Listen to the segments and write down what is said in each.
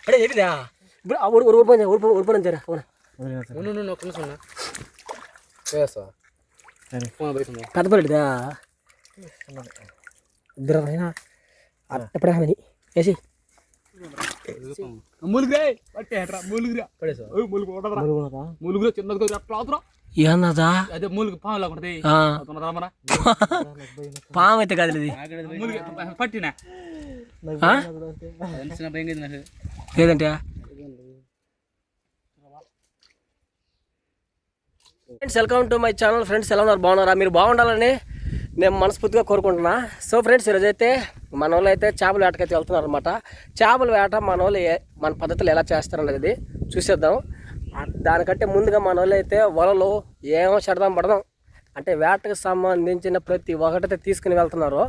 అడే చెప్పిందా ఇప్పుడు ఓడిపోయిన జరా పెద్ద పడిదా ఇద్దరు అట్టపడే వేసి ఏందా అదే మూలికి పాము లేకుంటది పాము అయితే కాదు ఇది పట్టినా లేదంటే friends welcome to my channel. Friends ఎలా ఉన్నారు, బాగున్నారా? మీరు బాగుండాలని నేను మనస్ఫూర్తిగా కోరుకుంటున్నా. సో ఫ్రెండ్స్ ఈరోజు అయితే మన వాళ్ళు అయితే చేపల వేటకైతే వెళ్తున్నారు అనమాట. చేపల వేట మన వాళ్ళు మన పద్ధతులు ఎలా చేస్తారనేది చూసేద్దాం. దానికంటే ముందుగా మన వాళ్ళు అయితే వలలు ఏమో చెడదాం పడదాం అంటే వేటకు సంబంధించిన ప్రతి ఒక్కటైతే తీసుకుని వెళ్తున్నారు.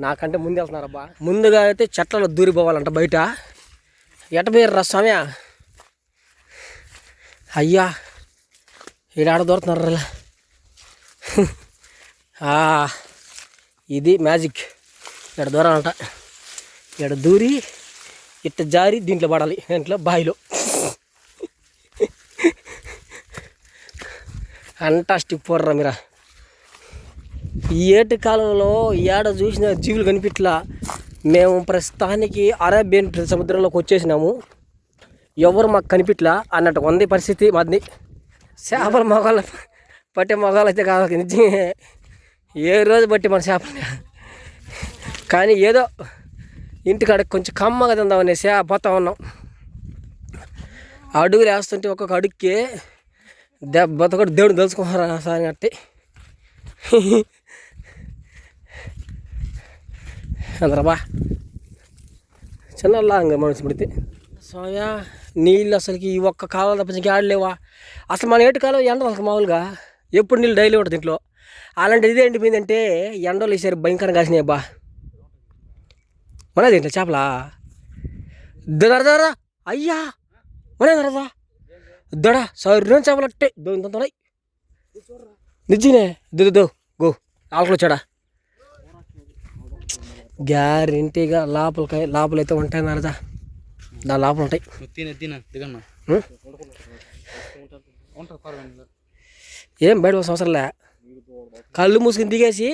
నాకంటే ముందు వెళ్తున్నారు అబ్బా. ముందుగా అయితే చెట్లలో దూరిపోవాలంట బయట. ఎట పోయారు సమయ అయ్యా ఈడాడ దూరుతున్నారు. ఇది మ్యాజిక్. ఇక్కడ దూరాలంట. ఇక్కడ దూరి ఇట్ట జారి దీంట్లో పడాలి, దీంట్లో బావిలో. ఫంటాస్టిక్ పోర్రా మీరా. ఈ ఏటి కాలంలో ఏడ చూసిన జీవులు కనిపించలా. మేము ప్రస్తుతానికి అరేబియన్ సముద్రంలోకి వచ్చేసినాము. ఎవరు మాకు కనిపించలా అన్నట్టు ఉంది పరిస్థితి మాది. చేపల మొగాలు పట్టే మొగాలు అయితే కాదు నిజంగా. ఏ రోజు బట్టి మన చేపలు కానీ ఏదో ఇంటికాడ కొంచెం కమ్మగా తిందామనేసి పోతా ఉన్నాం. అడుగులు వేస్తుంటే ఒక్కొక్క అడుగుకి దెబ్బతో కూడా దేవుడు తెలుసుకున్నారా సార్ అట్టి. అందరబా చిన్న ఇంకా మనిషి పడితే సోయా నీళ్ళు అసలుకి ఈ ఒక్క కాలం తప్పించి ఆడలేవా. అసలు మన ఏటు కాలం ఎండ అసలు మామూలుగా ఎప్పుడు నీళ్ళు డైలీ ఉంటుంది దీంట్లో. అలాంటి ఇది ఎండిపోయిందంటే ఎండలు ఈసారి భయంకరంగా కాసినాయి అబ్బా. మనది ఏంటి చేపలా దరదరా అయ్యా మనే దరదా దడ సర్ర చేపలు అట్టే దొంగ నిజనే దో గో ఆకులు వచ్చాడా. గ్యారెంటీగా లోపలైతే ఉంటాయి నరదా. దాని లోపల ఉంటాయి. ఏం బయట సంవత్సరంలే కళ్ళు మూసుకుని దిగేసి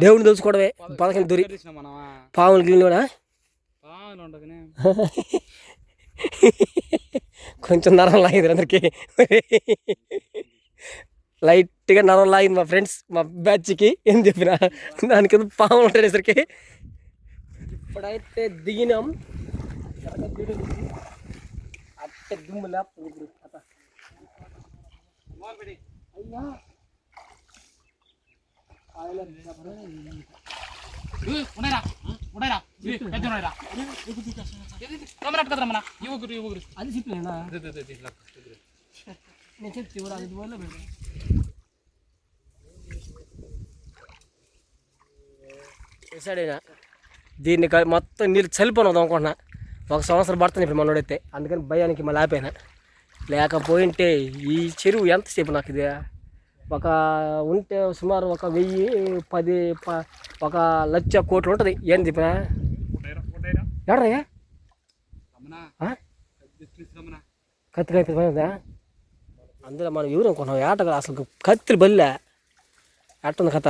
దేవుడిని తెలుసుకోవడమే. పదకొండు దొరి పాములు గిల్లి కూడా కొంచెం నరం లాగింది అందరికి. లైట్గా నరం లాగింది మా ఫ్రెండ్స్ మా బ్యాచ్కి. ఏం చెప్పిన దాని కింద పాములు ఉంటాయి సరికి. ఇప్పుడైతే దిగినాం. అట్టే దుమ్ము లేపుతుంది అత. అయ్యా అది చెప్పినా నేను చెప్తే చేశాడైనా దీన్ని మొత్తం నీళ్ళు చలిపోను అనుకుంటున్నా. ఒక సంవత్సరం పడుతుంది ఇప్పుడు మనోడైతే. అందుకని భయానికి మళ్ళీ ఆపైనా. లేకపోయింటే ఈ చెరువు ఎంతసేపు నాకు ఇది ఒక ఉంటే సుమారు ఒక 1000 ఒక 1,00,000 కోట్లు ఉంటుంది. ఏం చెప్పినా ఎడరా కత్తి అయిపోయిందా. అందులో మనం ఎవరు అనుకున్నాం ఏట అసలు కత్తిరి బల్లే ఎట్టుంది కథ.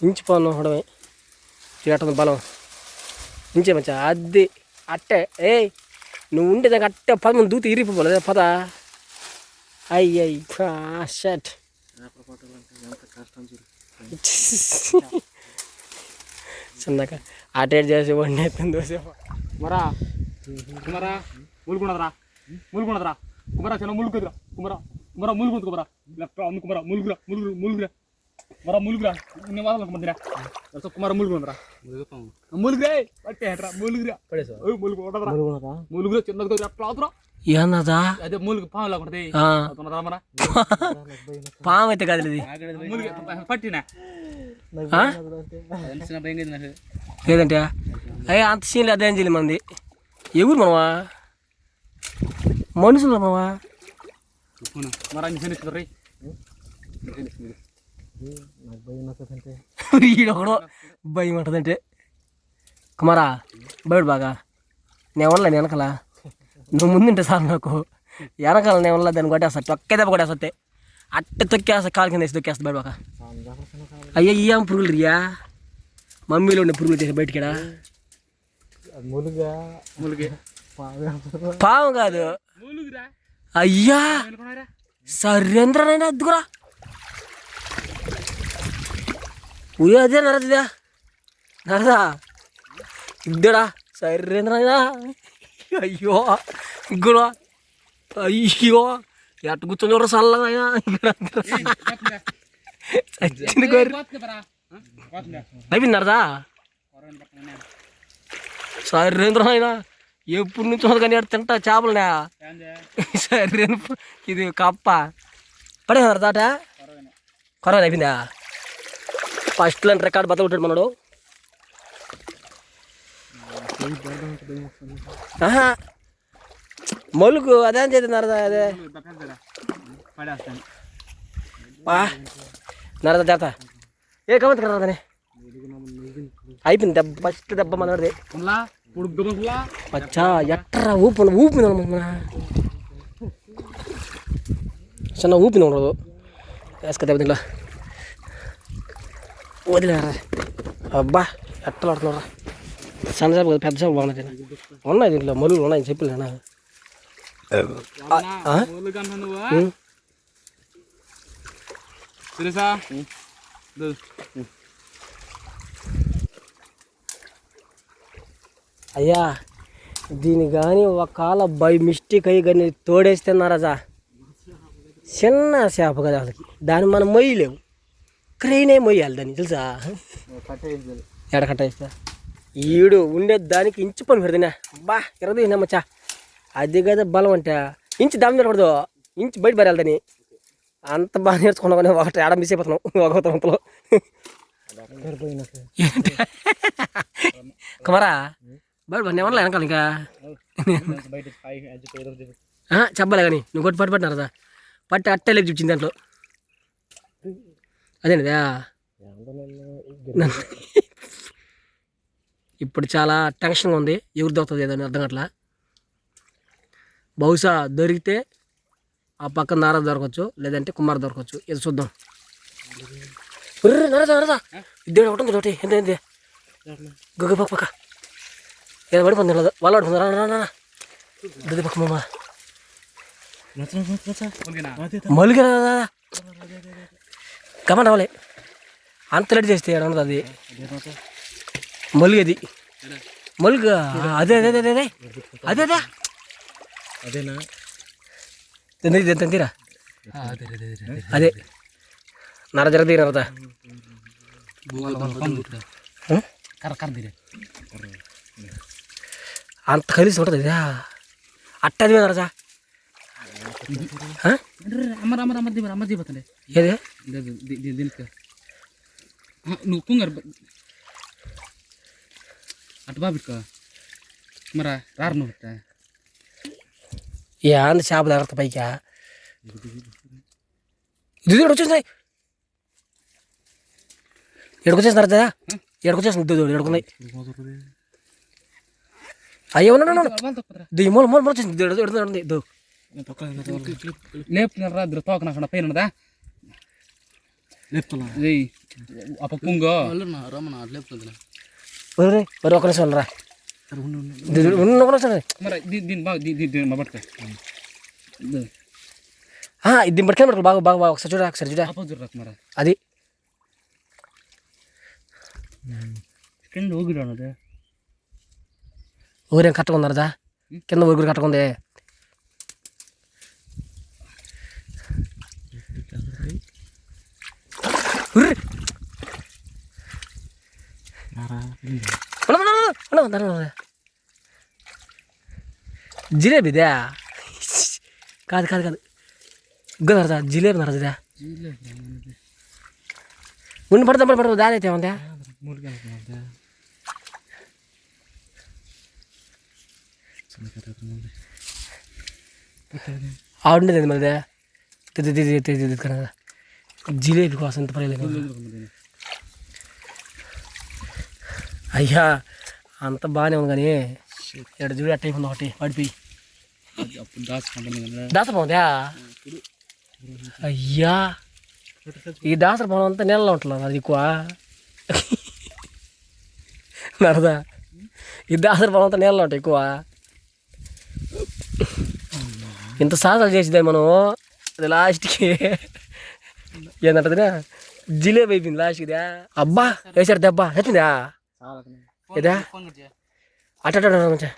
ఇంచిపోను హడమే ఎట్టుంది బలం ఇంచే మంచి అది అట్టే. నువ్వు ఉంటే దానికి అట్టే 10 మంది దూతి ఇరిగిపోలేదు పద. అయ్యయ్య షట్ చిన్నగా అటేట్ చేసి వండి దోసేపు కుమరా కుమరా ములుగున్నదరా ములుగున్నదరా కుమరా చిన్న ములుగురా కుమరా కుమరా ములుగు కుమరా లెఫ్ట్ అమ్ము కుమరా ములుగురా ములుగురు ములుగురా మరా ములుగురా ఇన్ని వారాలకు మందిరా కుమార ములుగురా ములుగురే పట్టేట్రా ములుగురా ములుగు ఉండదురా ములుగురా చిన్నగా ఎట్లా ఏన్నదా అదే మూలికి పాము లేకుంటది పాము అయితే కాదు ఇది పట్టినా లేదంటే అయ్యే అంత సీన్లు అదేం చేయలేదు మంది. ఎవరు మనవా మనుషులు మనవా ఈడొకడో భయం ఉంటుందంటే కుమారా బయట బాగా నేను ఉండలే నేను వెనకాల నువ్వు ముందుంటే సార్ నాకు వెనకాల నేను ఉండలే దాన్ని కొట్టేస్తా ఒక్కే దెబ్బ కొట్టేస్తే అట్ట తొక్కేస్తా కాలు కింద వేసి తొక్కేస్తా బయట బాగా అయ్యా ఏం పురుగులు రియా మమ్మీలో ఉండే పురుగులు చేసి బయటికిడా పాము కాదు అయ్యా సరేంద్రనైనా అద్దుకురా అదే నరదిదా నరదా ఇద్దడా సరేంద్రనైనా అయ్యో ఇగ్గురా అయ్యో ఎట్ట కూర్చొని చూడరా చల్లగా చచ్చింది కోరి అయిపోయింది నరదా సరేంద్ర అయినా ఎప్పుడు నుంచి ఉంది కానీ తింటా చేపలనే సరే ఇది కప్ప పడేసారు తాట కొరవ అయిపోయిందా ఫస్ట్లో రికార్డు బతలు ఉంటాడు మనడు మొలుగు అదేం చేస్తున్నారు అదే నరద చేత ఏ కమంత కరదని అయిపోయింది దెబ్బ ఫస్ట్ దెబ్బ మనది పచ్చా ఎట్టరా ఊపింది చిన్న ఊపింది ఉండదు వేసుక దెబ్బ దీంట్లో వదిలేరా అబ్బా ఎట్టలు ఆడుతున్నారా సన్న చేప పెద్ద చేప బాగున్నాయి ఉన్నాయి దీంట్లో మలుగులు ఉన్నాయి చెప్పలేనా అయ్యా దీని కానీ ఒకవేళ బై మిస్టేక్ అయ్యి కానీ తోడేస్తున్నారా చిన్న చేప కదా వాళ్ళకి దాన్ని మనం మొయ్యలేము క్రెయినే మొయ్యాలి దాన్ని తెలుసా ఎడ కట్టేస్తా ఈడు ఉండే దానికి ఇంచు పని పెడతానే బా ఇరవై మచ్చా అది కదా బలం అంటే ఇంచు దాని పెడకూడదు ఇంచు బయట పడాలి దాన్ని అంత బాగా నేర్చుకున్నావు కానీ ఒకటి ఆడ మిస్ అయిపోతున్నావు ఒక తరంతలో కుమారా బయట నేను ఉండలే వెనకాల ఇంకా చెప్పలే కానీ నువ్వు కొట్టి పట్టినారు కదా పట్టి అట్టే లేపు చూపించింది దాంట్లో అదేనిదా ఇప్పుడు చాలా టెన్షన్గా ఉంది ఎవరు దొరుకుతుంది ఏదో అర్థం కావట్లా బహుశా దొరికితే ఆ పక్కన నారద దొరకవచ్చు లేదంటే కుమార్ దొరకవచ్చు ఏదో చూద్దాం నరదా నరదా ఇద్దరు ఒకటి తోటి ఎంత ఎంత గొగ్గ పక్క పక్క ఏదో పడిపోతుంది వాళ్ళు పడుతుంది రా దది పక్క మామ మలుగు గమన అవ్వలే అంత రెడీ చేస్తే ఉండదు అది మలుగు అది మలుగు అదే అదే అదే అదే అదే అదే అదేనా తీరా అదే నర జర తీరదా అంత కలిసి ఉంటుంది అట్టది నరజా ఏదే నువ్వు కుంగారు అటు బాబు పెట్టుకో మరా రారు నువ్వు ఏంది చేప దగ్గర పైకా ఇది వచ్చేసినాయి ఎడుకొచ్చేసినారు కదా ఎడుకొచ్చేసింది ఎడుకున్నాయి అయ్యో దిగి మూల మూల వచ్చేసింది ఎడుతుంది లేపుతున్నారా ఇద్దరు తోకనా పైన ఉన్నదా లేపుతున్నా అప్ప కుంగో రమ్మన లేపుతుంది మరి ఒక నిమిషం రా మరి దీన్ని బాగా దీన్ని పట్టుకో దీన్ని పట్టుకెళ్ళి బాగా బాగా బాగా ఒకసారి చూడ మరి అది కింద ఊగిరా ఉన్నది ఊరేం కట్టుకుందరదా కింద ఊగురు కట్టుకుంది జిలేబీదే కాదు కాదు కాదు నరదా జిలేబీ నరదా ముందు పడతా దాని అయితే ఉందా ఆడుండేది మరిదే జిలేబీ కోసం ఎంత పర్లేదు అయ్యా అంత బాగానే ఉంది కానీ ఇక్కడ చూడు అట్ట అయిపోయింది ఒకటి పడిపోయి అప్పుడు దాచుకుంటుంది దాసరపోందా అయ్యా ఈ దాసరపోవడం అంతా నీళ్ళలో ఉంటున్నాను అది ఎక్కువ నరదా ఈ దాసరపోవడం అంతా నీళ్ళలో ఉంటాయి ఎక్కువ ఇంత సాధన చేసేదే మనం అది లాస్ట్కి ఏంటంటదినా జిలేబీ అయిపోయింది లాస్ట్కిదా అబ్బా వేసారు దెబ్బ ఎత్తిందా ఇదా అట్ట మంచి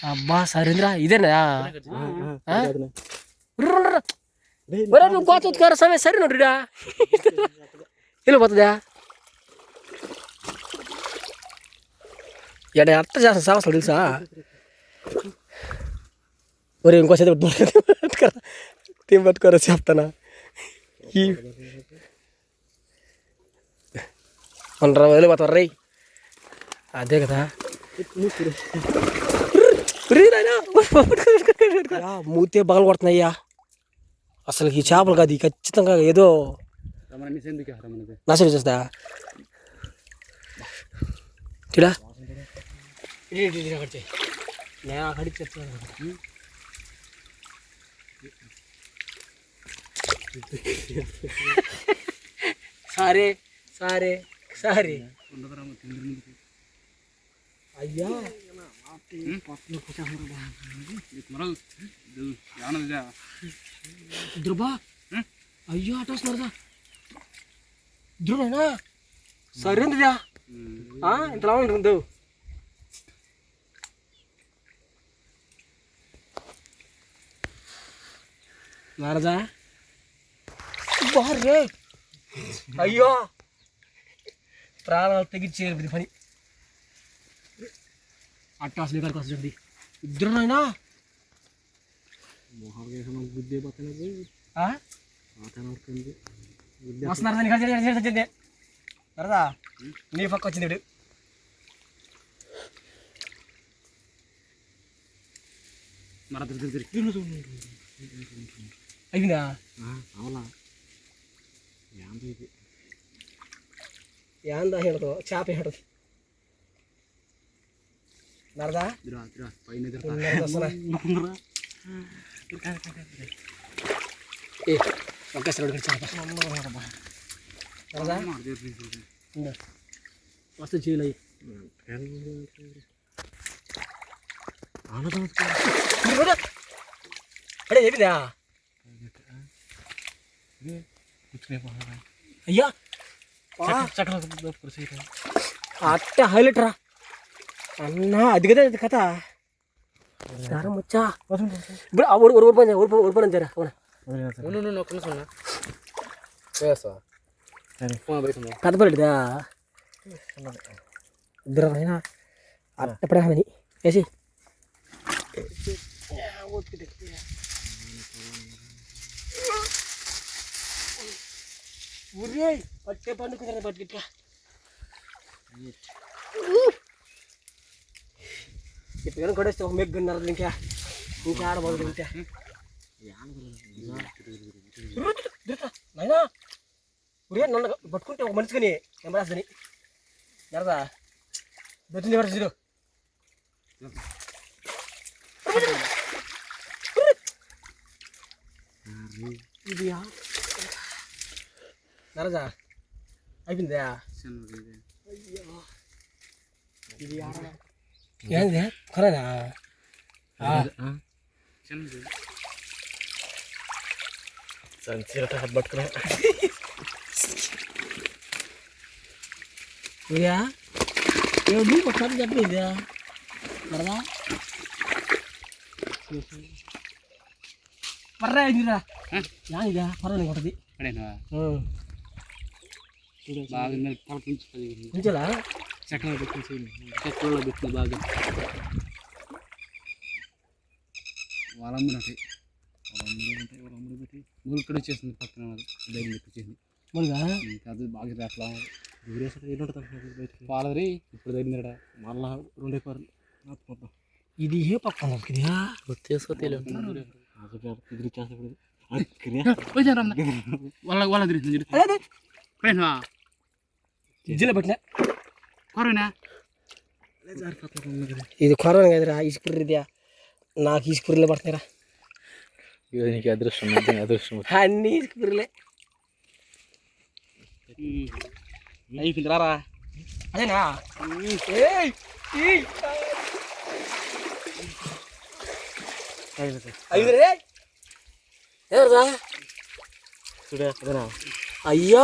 అబ్బా సరేంద్రా ఇదేనా నువ్వు కోత ఉతుకారు సమయం సరే నోడ్రిడా వెళ్ళిపోతుందా ఎడ అట్ట చేస్తాను సావసం తెలుసా ఒరే ఇంకోసేపు తీం పట్టుకోరా చెప్తానా ఉండరా వెళ్ళిపోతారు రై అదే కదా మూతే బగలు కొడుతున్నాయ్యా అసలు ఈ చేపలు కాదు ఈ ఖచ్చితంగా ఏదో నాశనం చేస్తా చూడా సారే సారే సారీ అయ్యా ధ్రుబా అయ్యో అటు వస్తున్నారుదా ధ్రువైనా సరేందిదా ఇంతలా ఉంటుంది నారదా బారే అయ్యో ప్రాణాలు తెగించేది పని అట్ట అసలు ఎక్కడికి వస్తుంది ఇద్దరునైనా వస్తున్నారు సరదా నీ పక్క వచ్చింది అయిపోయిందా యాందా హేడతో చేప హేడదు నరదా ఒక్కసారి వస్తే చేయలే అడే చెప్పిందా అయ్యా అట్టే హైలైట్ రా అన్నా అది కదా అది కథ దారం వచ్చా ఇప్పుడు ఓడిపోయిన జరా పెద్దపల్లిదా ఇద్దరు అయినా అట్టపడే అని వేసి ఊరే పట్టే పండుకున్నా పట్టుకిట్లా ఇప్పుడు కొడేస్తే ఒక మెగ్గున్నారు ఇంకా ఆడబోదు ఇంకా నైనా ఊరే నన్ను పట్టుకుంటే ఒక మనిషిని ఎంబరాసని జరదా దొచ్చింది ఎవరు చూడు ఇది నరదా అయిపోయిందా ఇది ఏంది కొరనా సంచీరట పట్టుకున్నా ఇదా ఏడు ఒకసారి చెప్పి ఇదా మరదా పర్రా ఇదిరా ఇదా పర్వాలేదు కొట్టది బాగా చక్కగా చక్కలో పెట్టిన బాగా వాళ్ళమ్మడి పెట్టి ములుక్కడ వచ్చేసింది పక్కన ధైర్యం తెప్పించేసింది ములుగా అది బాగా అట్లా పాలరి ఇప్పుడు తగ్గిందట మళ్ళా రెండే కూర మొత్తం ఇది ఏ పక్కన వచ్చేసుకో తెలియదు వాళ్ళ జిల్లా పెట్టినా కొరనా ఇది కరోనా కదరా, ఇసుపుర్రి ఇదే. నాకు ఇసుపుర్రిలే పడుతున్నాయిరా. నీకు అదృష్టం అదృష్టం. అన్నీ ఇసుపుర్రిలే. అయిపోయింది రారా. అదేనా ఐదురే ఎవరుదా అయ్యా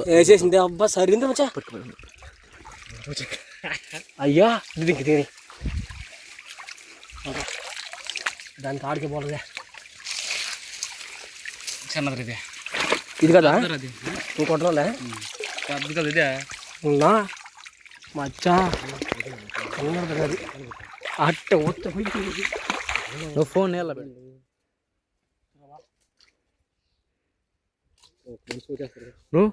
వేసేసింది అబ్బా సరింది మచ్చా అయ్యా దీనికి తిని దానికి ఆడికి పోలేదే చిన్నది ఇదే ఇది కదా అది ఇంకొంటలే పెద్ద కదా ఇదే ఉన్నా మచ్చా అది అట్ట ఒత్త నువ్వు ఫోన్ ఎలా నువ్వు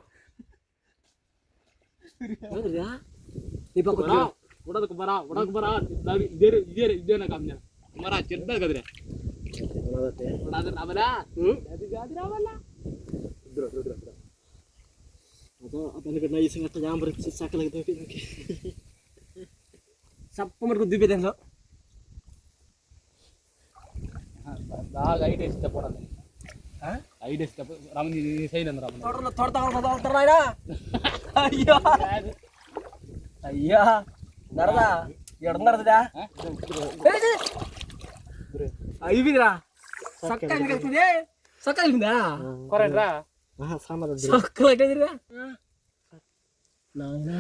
ఉడకు బరా ఇదేనా కామ్య మరా చెప్తాది కదరే రావాలా అది కాదు రావాలా అతనికి నైసింగ్ అట్లా జాంబర్ సక్కలకి దొరికి సప్ప మటుకు దిబ్బేదేంలో బాగా ఐట్ వేసి తప్పడండి ఐట్ వేసి తప్ప రామని సైన్ అంది రామని తొడతారా అయ్యా అయ్యా నరదా ఎడున్నరదా అయిపోయిందిరా సక్క కలిపిందే సక్క కలిపిందా కొరండి సక్కలు ఎక్కడిరా నాయనా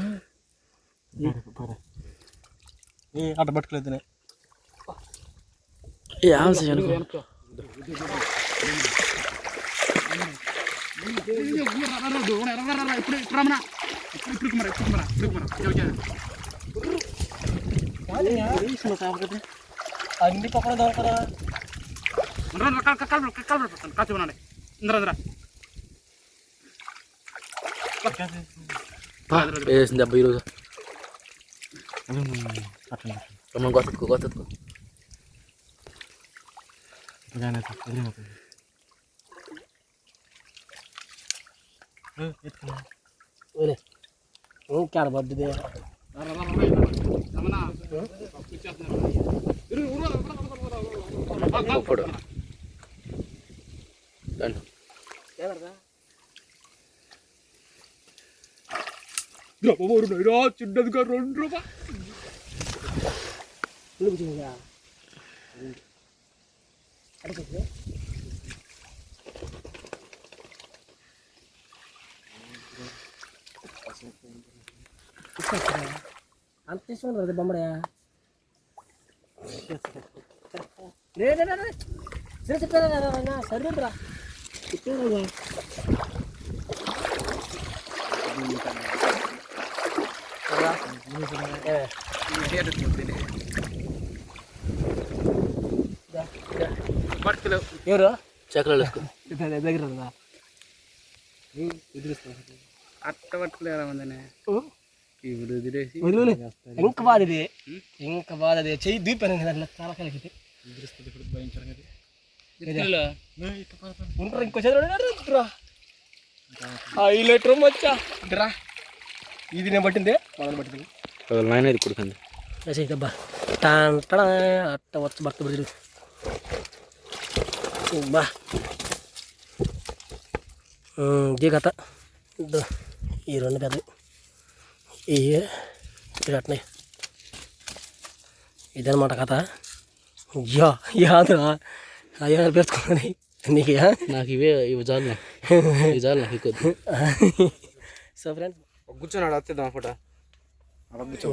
అట్ట పట్టుకోలేదు అన్ని పక్కన దొరకదా కాచున్నాడు ఇంద్ర వేసింది అబ్బా ఈరోజు గొత్తకు గొత్తకు క్యాడ పడ్డది ఇప్పుడు చిన్నదిగా 2 రూపాయలు అంత తీసుకుంటారు బొమ్మడే సరిరా ఎవరు చక్కలు వేసుకో దగ్గర అట్ట పట్టుకోలేమందనే ఇప్పుడు వదిలేసి ఇంకా బాధది ఇంకా బాధది చెయ్యి దీపాను కదా చాలా కలిగి ఉంటారు ఇంకో చదువు హైలైట్ రూమ్ వచ్చా రా ఇది నేను పట్టిందే మనం పట్టింది నాయన ఇది కుడుకుంది దబ్బా టాన్ అట్ట వచ్చి భర్త పడి బా ఇది కథ ఈ 2 పెద్ద ఇవి అట్నే ఇదనమాట కథ యాదురా అయ్యా పెట్టుకున్నాను నీకు నాకు ఇవి చాలు చాలు నాకు ఎక్కువ సో ఫ్రెండ్స్ కూర్చొన్నాడు వస్తుందాం ఫోటో కూర్చో